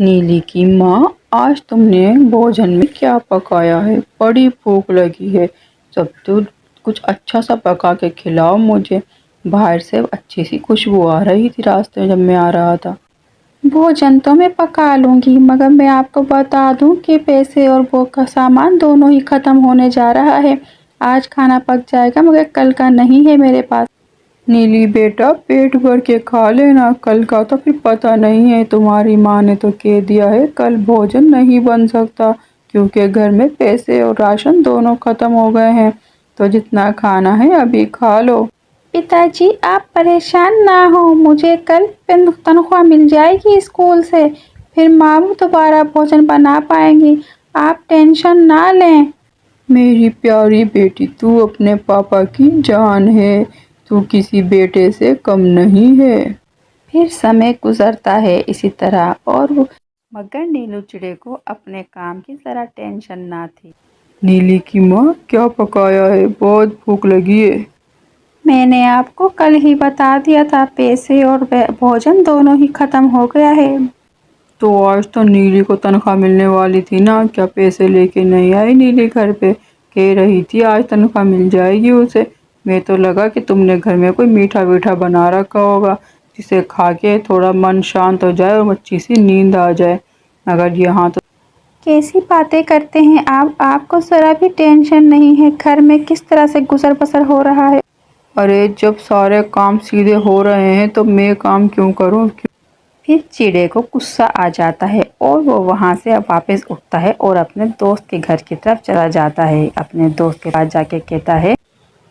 नीली की माँ, आज तुमने भोजन में क्या पकाया है? बड़ी भूख लगी है। सब तो कुछ अच्छा सा पका के खिलाओ मुझे। बाहर से अच्छी सी खुशबू आ रही थी रास्ते में जब मैं आ रहा था। भोजन तो मैं पका लूंगी, मगर मैं आपको बता दूं कि पैसे और वो का सामान दोनों ही खत्म होने जा रहा है। आज खाना पक जाएगा मगर कल का नहीं है मेरे पास। नीली बेटा, पेट भर के खा लेना, कल का तो फिर पता नहीं है। तुम्हारी माँ ने तो कह दिया है कल भोजन नहीं बन सकता, क्योंकि घर में पैसे और राशन दोनों खत्म हो गए हैं। तो जितना खाना है अभी खा लो। पिताजी, आप परेशान ना हो, मुझे कल तनख्वाह मिल जाएगी स्कूल से, फिर माँ दोबारा भोजन बना पाएंगी। आप टेंशन ना लें। मेरी प्यारी बेटी, तू अपने पापा की जान है, तू किसी बेटे से कम नहीं है। फिर समय गुजरता है इसी तरह मगर नीलू चिड़े को अपने काम की जरा टेंशन ना थी। नीली की माँ, क्या पकाया है? बहुत भूख लगी है। मैंने आपको कल ही बता दिया था, पैसे और भोजन दोनों ही खत्म हो गया है। तो आज तो नीली को तनख्वाह मिलने वाली थी ना, क्या पैसे लेके नहीं आई नीली घर पे? कह रही थी आज तनख्वाह मिल जाएगी उसे। मैं तो लगा कि तुमने घर में कोई मीठा वीठा बना रखा होगा, जिसे खा के थोड़ा मन शांत हो जाए और अच्छी सी नींद आ जाए। मगर यहाँ तो कैसी बातें करते हैं आप? आपको जरा भी टेंशन नहीं है घर में किस तरह से गुजर बसर हो रहा है? अरे, जब सारे काम सीधे हो रहे हैं तो मैं काम क्यों करूं? फिर चिड़े को गुस्सा आ जाता है और वो वहाँ से वापस उठता है और अपने दोस्त के घर की तरफ चला जाता है। अपने दोस्त के पास जाके कहता है,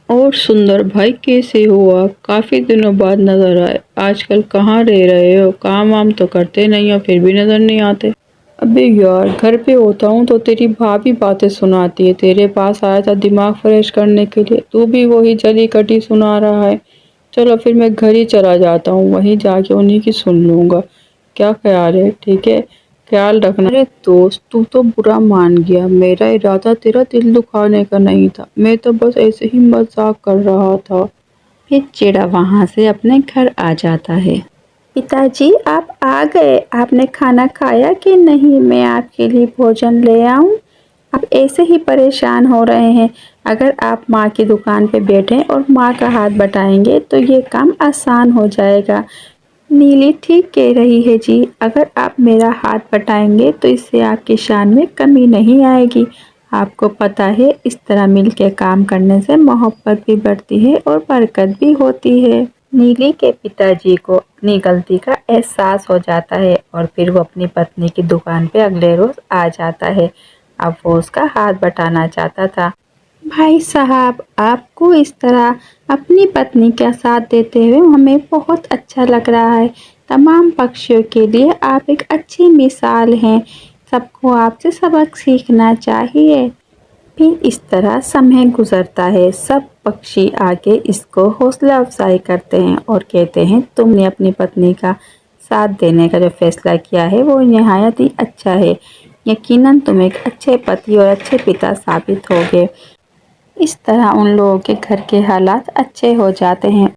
और सुंदर भाई, कैसे हो आप? काफी दिनों बाद नजर आए। आजकल कहाँ रह रहे हो? काम वाम तो करते नहीं हो, फिर भी नजर नहीं आते। अबे यार, घर पे होता हूँ तो तेरी भाभी बातें सुनाती है। तेरे पास आया था दिमाग फ्रेश करने के लिए, तू भी वही जली कटी सुना रहा है। चलो फिर मैं घर ही चला जाता हूँ, वहीं जाके उन्हीं की सुन लूंगा। क्या ख्याल है? ठीक है, ख्याल रखना। अरे दोस्त, तू तो बुरा मान गया। मेरा इरादा तेरा दिल दुखाने का नहीं था, मैं तो बस ऐसे ही मजाक कर रहा था। फिर चिड़ा वहाँ से अपने घर आ जाता है। पिताजी, आप आ गए। आपने खाना खाया कि नहीं? मैं आपके लिए भोजन ले आऊं? आप ऐसे ही परेशान हो रहे हैं। अगर आप माँ की दुकान पे बैठें और माँ का हाथ बटाएंगे तो ये काम आसान हो जाएगा। नीली ठीक कह रही है जी, अगर आप मेरा हाथ बटाएंगे तो इससे आपकी शान में कमी नहीं आएगी। आपको पता है, इस तरह मिलकर काम करने से मोहब्बत भी बढ़ती है और बरकत भी होती है। नीली के पिताजी को अपनी गलती का एहसास हो जाता है और फिर वो अपनी पत्नी की दुकान पे अगले रोज आ जाता है। अब वो उसका हाथ बटाना चाहता था। भाई साहब, आपको इस तरह अपनी पत्नी का साथ देते हुए हमें बहुत अच्छा लग रहा है। तमाम पक्षियों के लिए आप एक अच्छी मिसाल हैं। सबको आपसे सबक सीखना चाहिए। फिर इस तरह समय गुजरता है। सब पक्षी आके इसको हौसला अफजाई करते हैं और कहते हैं, तुमने अपनी पत्नी का साथ देने का जो फैसला किया है वो निहायत ही अच्छा है। यकीनन तुम एक अच्छे पति और अच्छे पिता साबित होगे। इस तरह उन लोगों के घर के हालात अच्छे हो जाते हैं।